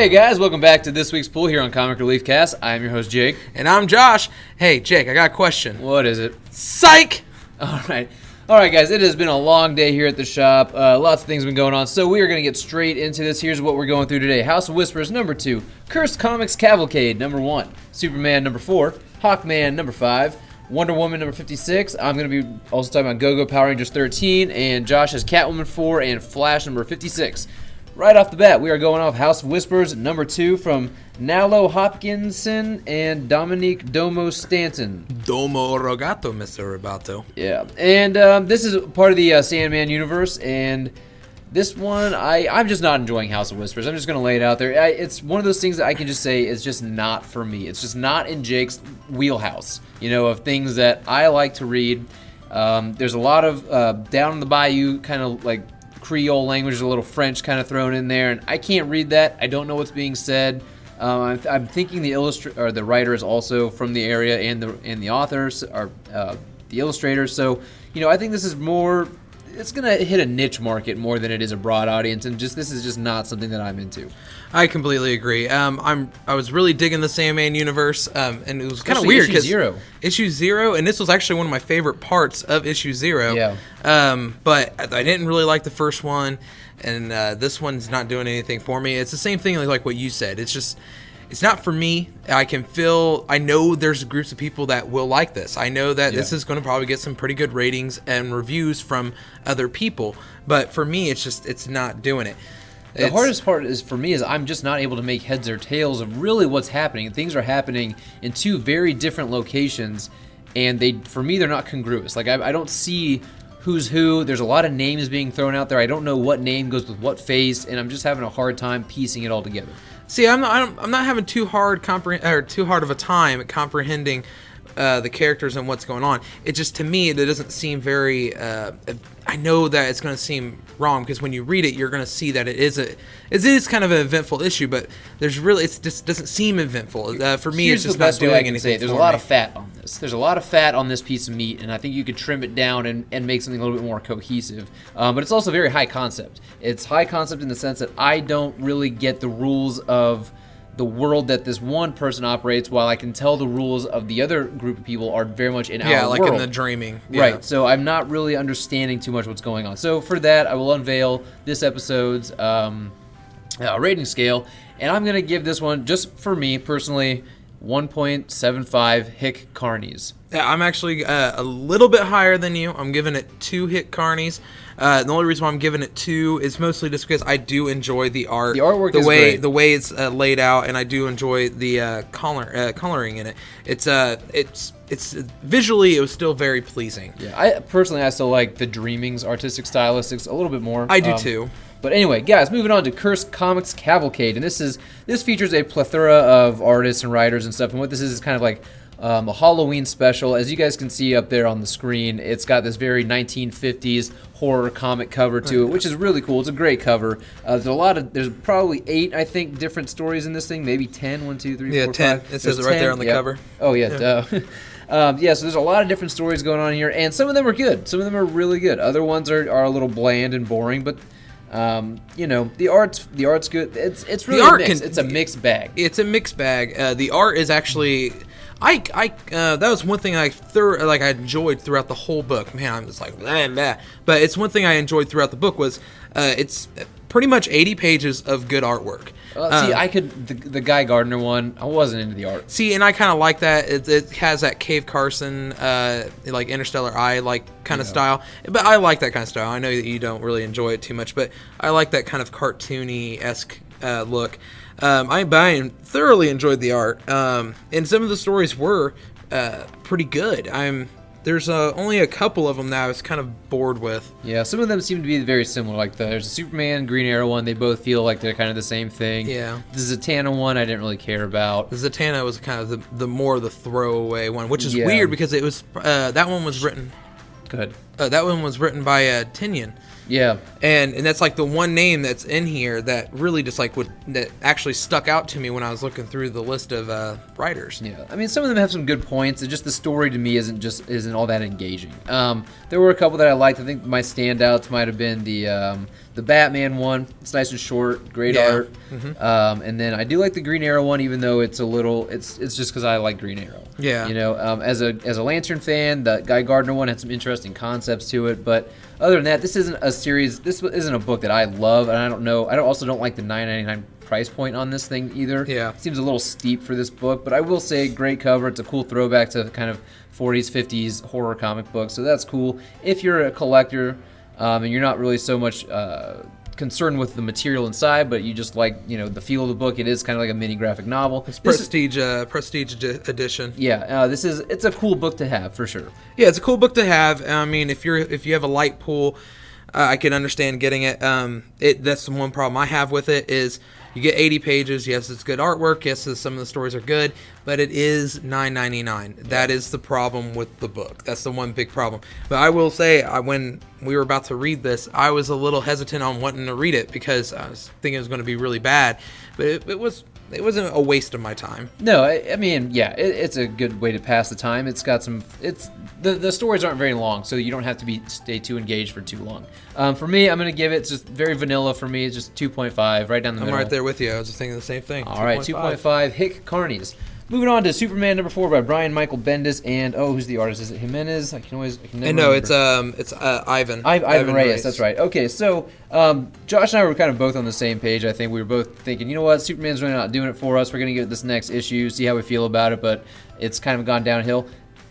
Hey guys, welcome back to this week's pool here on Comic Relief Cast. I'm your host Jake. And I'm Josh. Hey Jake, I got a question. What is it? Psych! Alright guys, it has been a long day here at the shop. Lots of things have been going on, so we are going to get straight into this. Here's what we're going through today. House of Whispers, number 2. Cursed Comics Cavalcade, number 1. Superman, number 4. Hawkman, number 5. Wonder Woman, number 56. I'm going to be also talking about Go-Go Power Rangers 13. And Josh has Catwoman 4 and Flash, number 56. Right off the bat, we are going off House of Whispers, number 2, from Nalo Hopkinson and Dominique Domo Stanton. Domo rogato, Mr. Robato. Yeah, and this is part of the Sandman universe, and this one, I'm just not enjoying House of Whispers. I'm just going to lay it out there. It's one of those things that I can just say is just not for me. It's just not in Jake's wheelhouse, of things that I like to read. There's a lot of down in the bayou kind of like Creole language, a little French kind of thrown in there, and I can't read that. I don't know what's being said. I'm thinking the writer is also from the area, and the authors are the illustrators. So, I think this is more. It's gonna hit a niche market more than it is a broad audience, and this is just not something that I'm into. I completely agree. I was really digging the Sandman universe, and it was kind of weird because issue 0, and this was actually one of my favorite parts of issue 0. Yeah. But I didn't really like the first one, and this one's not doing anything for me. It's the same thing like what you said. It's not for me. I know there's groups of people that will like this. I know that this is going to probably get some pretty good ratings and reviews from other people. But for me, it's not doing it. The hardest part for me is I'm just not able to make heads or tails of really what's happening. Things are happening in two very different locations, and for me, they're not congruous. Like, I don't see who's who. There's a lot of names being thrown out there. I don't know what name goes with what face, and I'm just having a hard time piecing it all together. See, I'm not having too hard of a time comprehending the characters and what's going on. It just, to me, it doesn't seem very. I know that it's going to seem wrong because when you read it, you're going to see that it is kind of an eventful issue, but it just doesn't seem eventful. For me, it's just not doing anything. There's a lot of fat on this. There's a lot of fat on this piece of meat, and I think you could trim it down and make something a little bit more cohesive. But it's also very high concept. It's high concept in the sense that I don't really get the rules of the world that this one person operates, while I can tell the rules of the other group of people are very much in our world. Yeah, like in the dreaming. Yeah. Right, so I'm not really understanding too much what's going on. So for that, I will unveil this episode's rating scale, and I'm going to give this one, just for me personally, 1.75 Hick Carnies. Yeah, I'm actually a little bit higher than you. I'm giving it 2 Hit Carnies. The only reason why I'm giving it 2 is mostly just because I do enjoy the art. The artwork is great. The way it's laid out, and I do enjoy the coloring in it. It's visually, it was still very pleasing. Yeah, I still like the Dreaming's artistic stylistics a little bit more. I do too. But anyway, guys, moving on to Cursed Comics Cavalcade, and this features a plethora of artists and writers and stuff. And what this is kind of like a Halloween special. As you guys can see up there on the screen, it's got this very 1950s horror comic cover to it, which is really cool. It's a great cover. There's probably 8, I think, different stories in this thing. Maybe 10. 1, 2, 3, 4, 10. 5. It says it right there on the cover. Oh yeah. Duh. So there's a lot of different stories going on here, and some of them are good. Some of them are really good. Other ones are a little bland and boring, but the art's good. It's really mixed. It's a mixed bag. It's a mixed bag. The art is actually, that was one thing I enjoyed throughout the whole book. Man, I'm just like blah, blah. But it's one thing I enjoyed throughout the book was it's pretty much 80 pages of good artwork. The Guy Gardner one, I wasn't into the art. See, and I kind of like that. It has that Cave Carson, like Interstellar Eye, like kind of style. But I like that kind of style. I know that you don't really enjoy it too much, but I like that kind of cartoony-esque look. I thoroughly enjoyed the art, and some of the stories were pretty good. There's only a couple of them that I was kind of bored with. Yeah, some of them seem to be very similar. Like there's a Superman, Green Arrow one. They both feel like they're kind of the same thing. Yeah. The Zatanna one I didn't really care about. The Zatanna was kind of the more the throwaway one, which is weird because it was that one was written. Good. That one was written by Tinian. Yeah. And that's like the one name that's in here that really just like that actually stuck out to me when I was looking through the list of writers. Yeah, I mean, some of them have some good points. It's just the story to me isn't all that engaging. There were a couple that I liked. I think my standouts might have been the Batman one. It's nice and short, great art. Mm-hmm. And then I do like the Green Arrow one, even though it's a little. It's just because I like Green Arrow. Yeah. You know, as a Lantern fan, the Guy Gardner one had some interesting concepts to it, but other than that, this isn't a series. This isn't a book that I love, and I don't know. I also don't like the $9.99 price point on this thing either. Yeah. It seems a little steep for this book, but I will say great cover. It's a cool throwback to kind of 40s, 50s horror comic book, so that's cool. If you're a collector and you're not really so much concerned with the material inside, but you just like, you know, the feel of the book, it is kind of like a mini graphic novel. It's prestige edition. Yeah, it's a cool book to have for sure. Yeah, it's a cool book to have. I mean, if you have a light pool, I can understand getting it. That's the one problem I have with it is you get 80 pages. Yes, it's good artwork. Yes, some of the stories are good, but it is $9.99. That is the problem with the book. That's the one big problem. But I will say, when we were about to read this, I was a little hesitant on wanting to read it because I was thinking it was going to be really bad. But it wasn't a waste of my time. No, I mean, yeah, it's a good way to pass the time. It's got some. The stories aren't very long, so you don't have to stay too engaged for too long. For me, I'm gonna give it just very vanilla. For me, it's just 2.5, right down the middle. I'm right there with you. I was just thinking the same thing. All right, 2.5. Hick Carnies. Moving on to Superman #4 by Brian Michael Bendis and who's the artist? Is it Jimenez? I can never remember. It's Ivan. Ivan Reyes. That's right. Okay, so Josh and I were kind of both on the same page. I think we were both thinking, you know what, Superman's really not doing it for us. We're gonna get this next issue, see how we feel about it, but it's kind of gone downhill.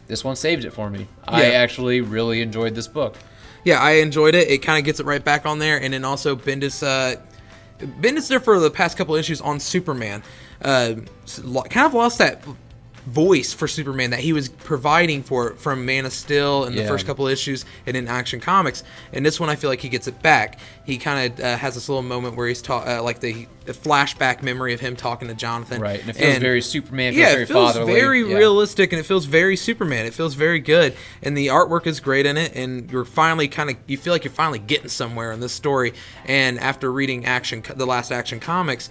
This one saved it for me. Yeah. I actually really enjoyed this book. Yeah, I enjoyed it. It kind of gets it right back on there, and then also Bendis there for the past couple issues on Superman. Kind of lost that voice for Superman that he was providing from Man of Steel in the first couple issues and in Action Comics. And this one, I feel like he gets it back. He kind of has this little moment where he's like the flashback memory of him talking to Jonathan. Right, and it feels very Superman. It feels very realistic, and it feels very Superman. It feels very good, and the artwork is great in it. And you're finally you feel like you're finally getting somewhere in this story. And after reading the last Action Comics,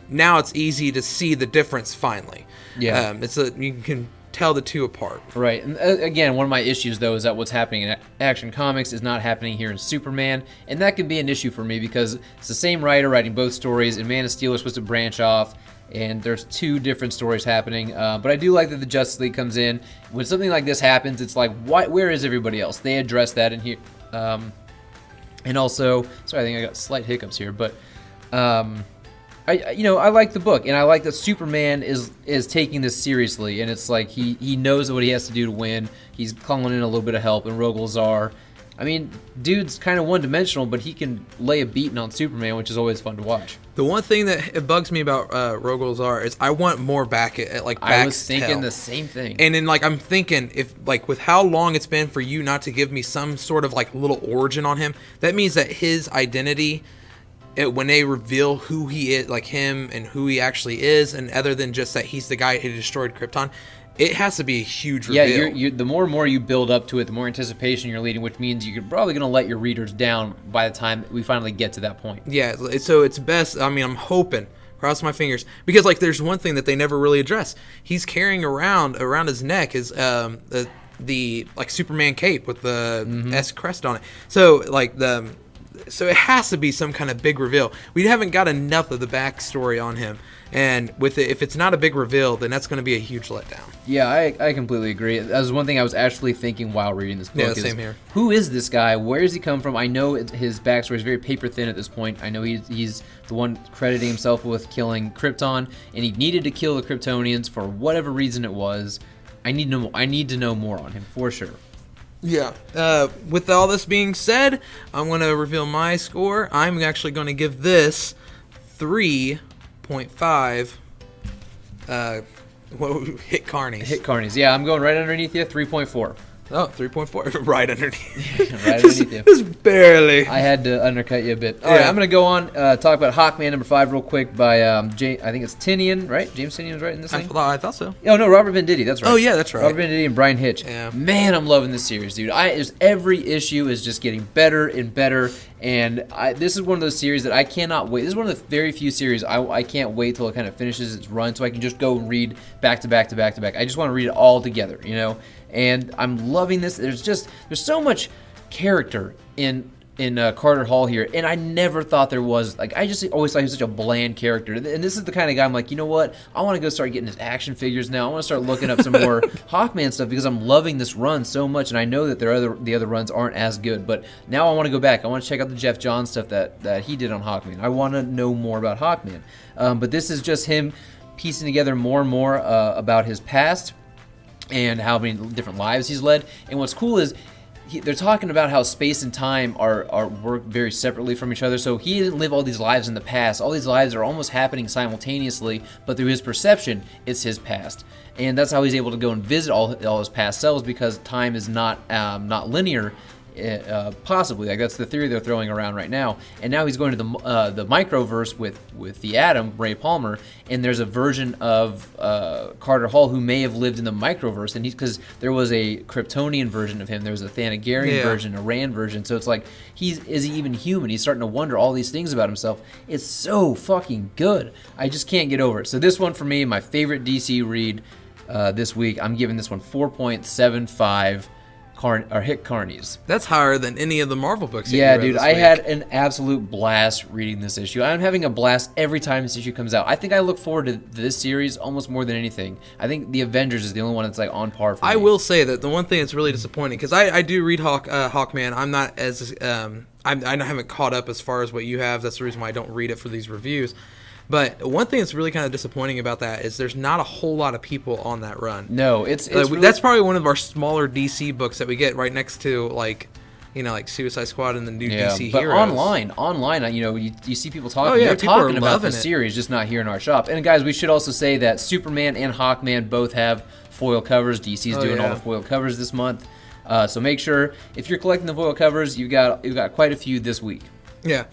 now it's easy to see the difference finally. Yeah. You can tell the two apart. Right. And again, one of my issues, though, is that what's happening in Action Comics is not happening here in Superman. And that can be an issue for me because it's the same writer writing both stories, and Man of Steel is supposed to branch off, and there's two different stories happening. But I do like that the Justice League comes in. When something like this happens, it's like, where is everybody else? They address that in here. And also, sorry, I think I got slight hiccups here, but I like the book, and I like that Superman is taking this seriously, and it's like he knows what he has to do to win. He's calling in a little bit of help, and Rogol Zaar. I mean, dude's kind of one-dimensional, but he can lay a beating on Superman, which is always fun to watch. The one thing that bugs me about Rogol Zaar is I want more back I was thinking the same thing. And then I'm thinking if with how long it's been for you not to give me some sort of little origin on him, that means that his identity, when they reveal who he is, him and who he actually is, and other than just that he's the guy who destroyed Krypton, it has to be a huge reveal. Yeah, the more and more you build up to it, the more anticipation you're leading, which means you're probably going to let your readers down by the time we finally get to that point. Yeah, so it's best. I mean, I'm hoping, cross my fingers, because there's one thing that they never really address. He's carrying around his neck is the Superman cape with the S crest on it. So So it has to be some kind of big reveal. We haven't got enough of the backstory on him, and if it's not a big reveal, then that's going to be a huge letdown. Yeah, I completely agree. That was one thing I was actually thinking while reading this book. Yeah, same here. Who is this guy? Where does he come from? I know his backstory is very paper thin at this point. I know he's the one crediting himself with killing Krypton, and he needed to kill the Kryptonians for whatever reason it was. I need to know more on him for sure. Yeah. With all this being said, I'm going to reveal my score. I'm actually going to give this 3.5 Hit Carnies. Hit Carnies. Yeah, I'm going right underneath you, 3.4. Oh, 3.4. Right underneath. Right underneath you. Just barely. I had to undercut you a bit. All right, I'm going to go on, talk about Hawkman number 5 real quick by, I think it's Tinian, right? James Tinian's right in this thing? I thought so. Oh, no, Robert Venditti, that's right. Oh, yeah, that's right. Robert Venditti and Brian Hitch. Yeah. Man, I'm loving this series, dude. Every issue is just getting better and better, and this is one of those series that I cannot wait. This is one of the very few series I can't wait till it kind of finishes its run so I can just go and read back to back to back to back. I just want to read it all together, you know? And I'm loving this. There's so much character in Carter Hall here, and I never thought there was. Like, I just always thought he was such a bland character. And this is the kind of guy I'm like, you know what? I want to go start getting his action figures now. I want to start looking up some more Hawkman stuff because I'm loving this run so much, and I know that the other runs aren't as good. But now I want to go back. I want to check out the Jeff Johns stuff that he did on Hawkman. I want to know more about Hawkman. But this is just him piecing together more and more about his past and how many different lives he's led. And what's cool is they're talking about how space and time are work very separately from each other. So he didn't live all these lives in the past. All these lives are almost happening simultaneously, but through his perception, it's his past. And that's how he's able to go and visit all his past selves, because time is not linear. Possibly, like that's the theory they're throwing around right now. And now he's going to the microverse with the Atom, Ray Palmer, and there's a version of Carter Hall who may have lived in the microverse, and because there was a Kryptonian version of him, there was a Thanagarian version, a Rand version. So it's like, is he even human? He's starting to wonder all these things about himself. It's so fucking good. I just can't get over it. So this one for me, my favorite DC read this week. I'm giving this one 4.75. Hit Carnies. That's higher than any of the Marvel books. Yeah, dude, I had an absolute blast reading this issue. I'm having a blast every time this issue comes out. I think I look forward to this series almost more than anything. I think the Avengers is the only one that's like on par for me. I will say that the one thing that's really disappointing, because I do read Hawkman. I'm not as I haven't caught up as far as what you have. That's the reason why I don't read it for these reviews. But one thing that's really kind of disappointing about that is there's not a whole lot of people on that run. No, it's really... That's probably one of our smaller DC books that we get right next to like Suicide Squad and the new DC but heroes. Online, you see people talking. They're talking about the series, just not here in our shop. And guys, we should also say that Superman and Hawkman both have foil covers. DC's doing all the foil covers this month. So make sure if you're collecting the foil covers, you've got quite a few this week. Yeah.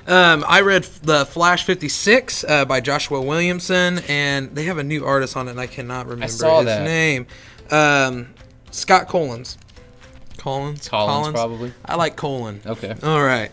I read The Flash 56 by Joshua Williamson, and they have a new artist on it, and I cannot remember his name. Scott Collins. Collins, probably. I like Colin. Okay. All right.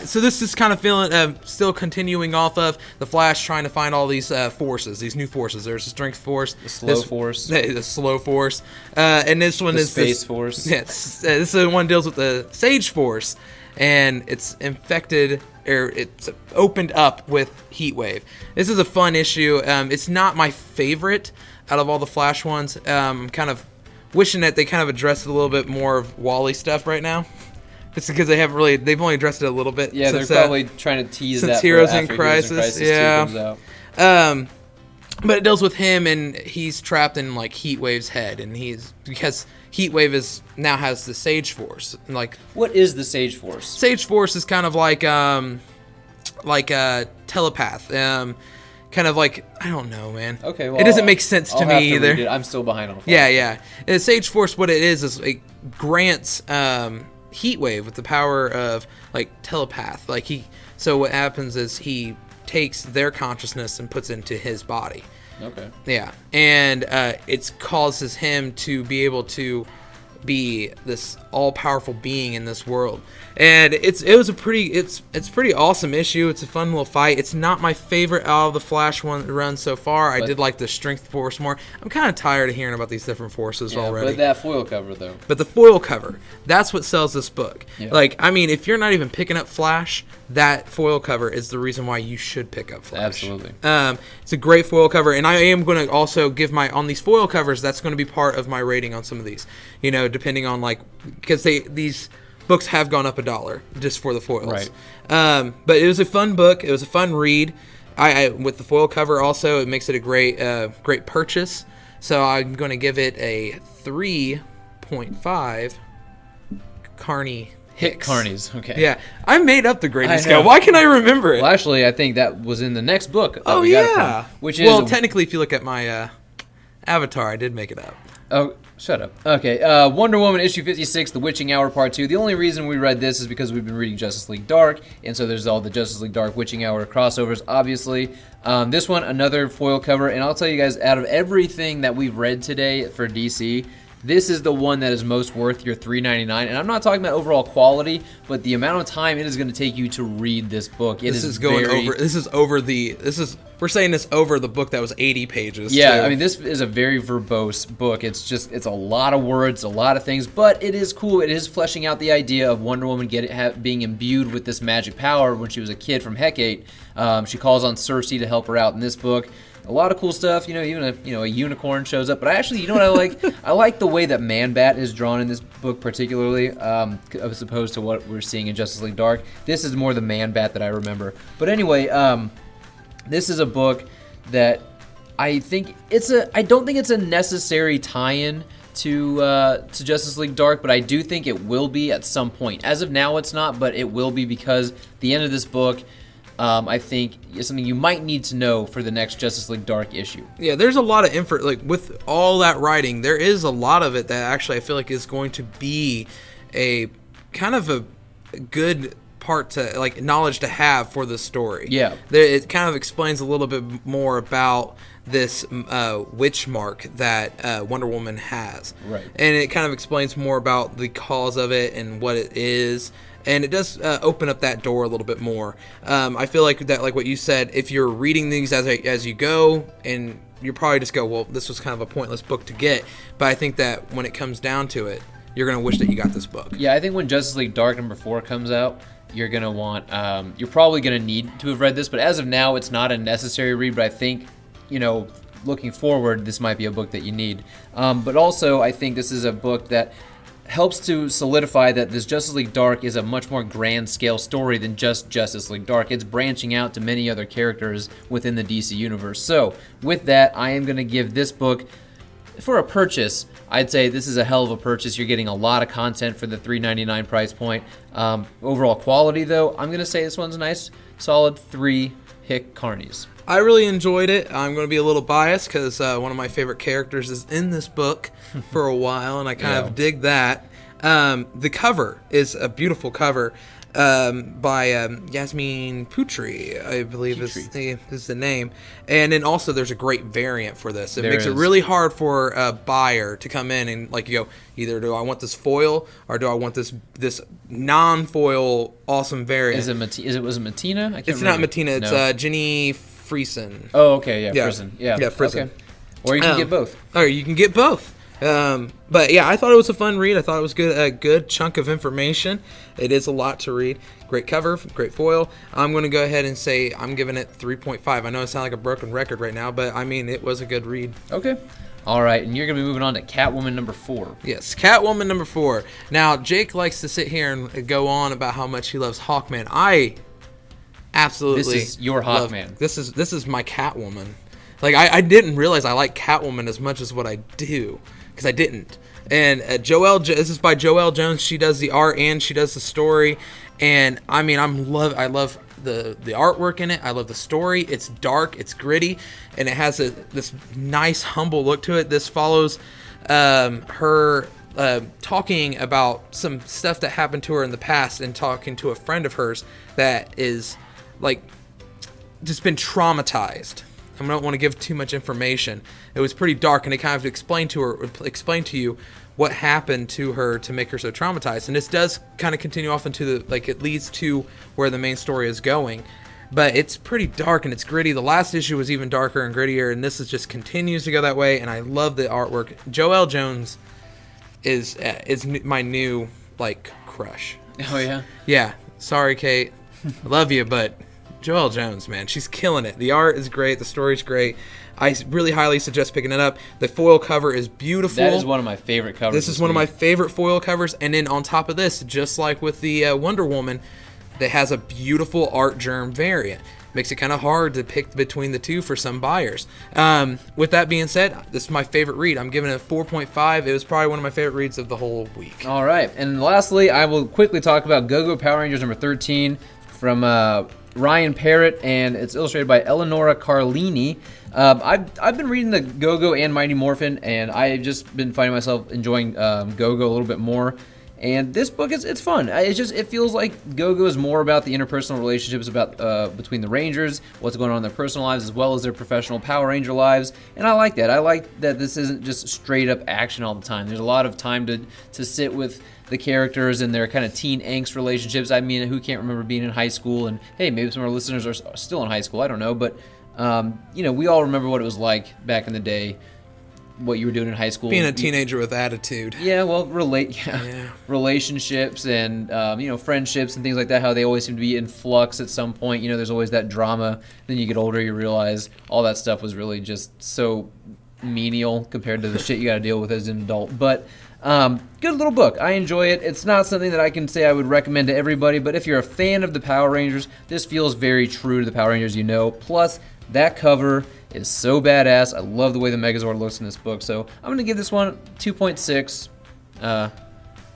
So this is kind of still continuing off of The Flash trying to find all these forces, these new forces. There's the strength force, the slow force, the slow force, and this one is space force. Yes, this one deals with the Sage Force, and it's infected. It's opened up with Heatwave. This is a fun issue. It's not my favorite out of all the Flash ones. I'm kind of wishing that they kind of addressed a little bit more of Wally stuff right now. Just because they've only addressed it a little bit. Yeah, they're probably trying to tease since that Heroes in Crisis. Yeah. But it deals with him, and he's trapped in like Heatwave's head, and because Heatwave now has the Sage Force. And like, what is the Sage Force? Sage Force is kind of like a telepath. Kind of like, I don't know, man. Okay, well, it doesn't make sense to me either. Read it. I'm still behind on. Yeah. And Sage Force, what it is it grants Heatwave with the power of like telepath. So what happens is he takes their consciousness and puts it into his body. Okay. Yeah, and it causes him to be able to be this all-powerful being in this world, and it's a pretty awesome issue. It's a fun little fight. It's not my favorite out of the Flash run so far. I did like the Strength Force more. I'm kind of tired of hearing about these different forces already. But that foil cover though. But the foil cover, that's what sells this book. Yeah. Like, I mean, if you're not even picking up Flash, that foil cover is the reason why you should pick up Flash. Absolutely. It's a great foil cover, and I am going to also give on these foil covers, that's going to be part of my rating on some of these, depending on because these books have gone up $1 just for the foils. Right. But it was a fun book. It was a fun read. I with the foil cover also, it makes it a great purchase. So I'm going to give it a 3.5 Carney Hit Carnies. Okay. Yeah, I made up the grading scale. Why can't I remember it? Well, actually, I think that was in the next book. Oh, yeah. Which is technically, if you look at my avatar, I did make it up. Oh, Shut up. Okay, Wonder Woman issue 56, The Witching Hour Part 2. The only reason we read this is because we've been reading Justice League Dark, and so there's all the Justice League Dark Witching Hour crossovers, obviously. This one, another foil cover, and I'll tell you guys, out of everything that we've read today for DC, this is the one that is most worth your $3.99, and I'm not talking about overall quality, but the amount of time it is going to take you to read this book. We're saying this over the book that was 80 pages. too. Yeah, I mean, this is a very verbose book. It's a lot of words, a lot of things, but it is cool. It is fleshing out the idea of Wonder Woman being imbued with this magic power when she was a kid from Hecate. She calls on Cersei to help her out in this book. A lot of cool stuff, even a unicorn shows up. But I actually, what I like? I like the way that Man-Bat is drawn in this book particularly, as opposed to what we're seeing in Justice League Dark. This is more the Man-Bat that I remember. But anyway, this is a book that I think I don't think it's a necessary tie-in to Justice League Dark, but I do think it will be at some point. As of now, it's not, but it will be because the end of this book, I think, is something you might need to know for the next Justice League Dark issue. Yeah, there's a lot of info. Like, with all that writing, there is a lot of it that actually I feel like is going to be a kind of a good part to, like, knowledge to have for the story. Yeah. It kind of explains a little bit more about this witch mark that Wonder Woman has. Right. And it kind of explains more about the cause of it and what it is. And it does open up that door a little bit more. I feel like that, like what you said, if you're reading these as you go, and you probably just go, well, this was kind of a pointless book to get. But I think that when it comes down to it, you're going to wish that you got this book. Yeah, I think when Justice League Dark number 4 comes out, you're going to want, you're probably going to need to have read this. But as of now, it's not a necessary read. But I think, looking forward, this might be a book that you need. But also, I think this is a book that helps to solidify that this Justice League Dark is a much more grand scale story than just Justice League Dark. It's branching out to many other characters within the DC universe. So with that, I am going to give this book, for a purchase, I'd say this is a hell of a purchase. You're getting a lot of content for the $3.99 price point. Overall quality, though, I'm going to say this one's a nice, solid 3 Hick Carnies. I really enjoyed it. I'm going to be a little biased because one of my favorite characters is in this book for a while, and I kind of dig that. The cover is a beautiful cover by Yasmin Putri, I believe is the name. And then also there's a great variant for this. It makes it really hard for a buyer to come in and go, either do I want this foil or do I want this non-foil awesome variant. Was it Matina? I can't remember. Not Matina. It's Jenny Friesen. Oh, okay, yeah, Friesen. Yeah, Friesen. Okay. Or you can get both. Or you can get both. But yeah, I thought it was a fun read. I thought it was a good chunk of information. It is a lot to read. Great cover, great foil. I'm going to go ahead and say I'm giving it 3.5. I know I sound like a broken record right now, but I mean, it was a good read. Okay. All right, and you're going to be moving on to Catwoman number 4. Yes, Catwoman number 4. Now, Jake likes to sit here and go on about how much he loves Hawkman. I absolutely This is your Hawkman. This is my Catwoman. Like, I didn't realize I like Catwoman as much as what I do, because I didn't. And this is by Joelle Jones. She does the art and she does the story. And I mean, I love the artwork in it. I love the story. It's dark, it's gritty, and it has this nice, humble look to it. This follows her talking about some stuff that happened to her in the past, and talking to a friend of hers that is like just been traumatized. I don't want to give too much information. It was pretty dark, and it kind of explained to you what happened to her to make her so traumatized. And this does kind of continue off into it leads to where the main story is going. But it's pretty dark and it's gritty. The last issue was even darker and grittier, and this just continues to go that way. And I love the artwork. Joelle Jones is my new crush. Oh yeah. Yeah. Sorry, Kate. I love you, but Joelle Jones, man, she's killing it. The art is great. The story's great. I really highly suggest picking it up. The foil cover is beautiful. That is one of my favorite covers. This is one of my favorite foil covers. And then on top of this, just like with the Wonder Woman, that has a beautiful art germ variant. Makes it kind of hard to pick between the two for some buyers. With that being said, this is my favorite read. I'm giving it a 4.5. It was probably one of my favorite reads of the whole week. All right. And lastly, I will quickly talk about Go-Go Power Rangers number 13. from Ryan Parrott, and it's illustrated by Eleonora Carlini. I've been reading the Go-Go and Mighty Morphin, and I've just been finding myself enjoying Go-Go a little bit more. And this book it's fun. It feels like Go-Go is more about the interpersonal relationships between the Rangers, what's going on in their personal lives, as well as their professional Power Ranger lives. And I like that. I like that this isn't just straight up action all the time. There's a lot of time to sit with the characters and their kind of teen angst relationships. I mean, who can't remember being in high school? And hey, maybe some of our listeners are still in high school. I don't know, but we all remember what it was like back in the day. What you were doing in high school, being a teenager with attitude. Yeah, well, relationships and friendships and things like that. How they always seem to be in flux at some point. There's always that drama. Then you get older, you realize all that stuff was really just so menial compared to the shit you got to deal with as an adult. But good little book. I enjoy it. It's not something that I can say I would recommend to everybody. But if you're a fan of the Power Rangers, this feels very true to the Power Rangers Plus, that cover is so badass. I love the way the Megazord looks in this book. So I'm going to give this one 2.6.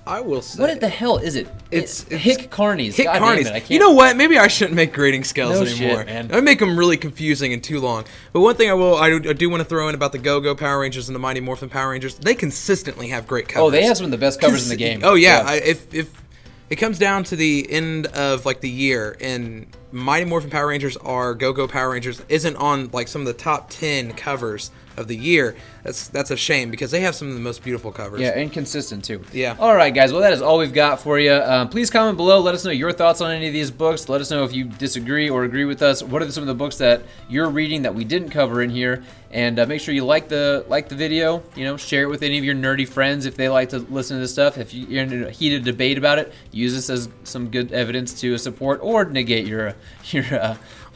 I will say. What the hell is it? It's Hick Carnies. Hick Carnies. You know what? Maybe I shouldn't make grading scales anymore. Shit, man. I make them really confusing and too long. But one thing I do want to throw in about the Go-Go Power Rangers and the Mighty Morphin Power Rangers, they consistently have great covers. Oh, they have some of the best covers in the game. Oh, yeah. If it comes down to the end of the year and Mighty Morphin Power Rangers or Go-Go Power Rangers isn't on some of the top 10 covers of the year, that's a shame because they have some of the most beautiful covers. Yeah, and consistent too. Yeah. All right, guys. Well, that is all we've got for you. Please comment below. Let us know your thoughts on any of these books. Let us know if you disagree or agree with us. What are some of the books that you're reading that we didn't cover in here? And make sure you like the video. Share it with any of your nerdy friends if they like to listen to this stuff. If you're in a heated debate about it, use this as some good evidence to support or negate your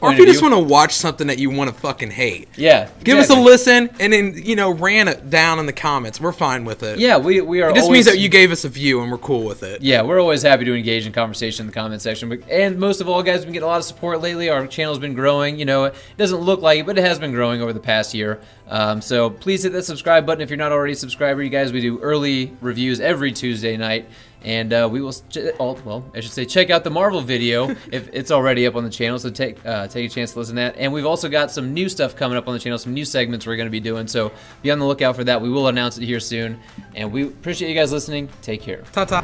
or if you just want to watch something that you want to fucking hate. Yeah. Give us a listen and then, ran it down in the comments. We're fine with it. Yeah, we are. It just means that you gave us a view and we're cool with it. Yeah, we're always happy to engage in conversation in the comment section. And most of all, guys, we've been getting a lot of support lately. Our channel's been growing. It doesn't look like it, but it has been growing over the past year. So please hit that subscribe button if you're not already a subscriber. You guys, we do early reviews every Tuesday night. And we will, check out the Marvel video if it's already up on the channel. So take a chance to listen to that. And we've also got some new stuff coming up on the channel, some new segments we're going to be doing. So be on the lookout for that. We will announce it here soon. And we appreciate you guys listening. Take care. Ta-ta.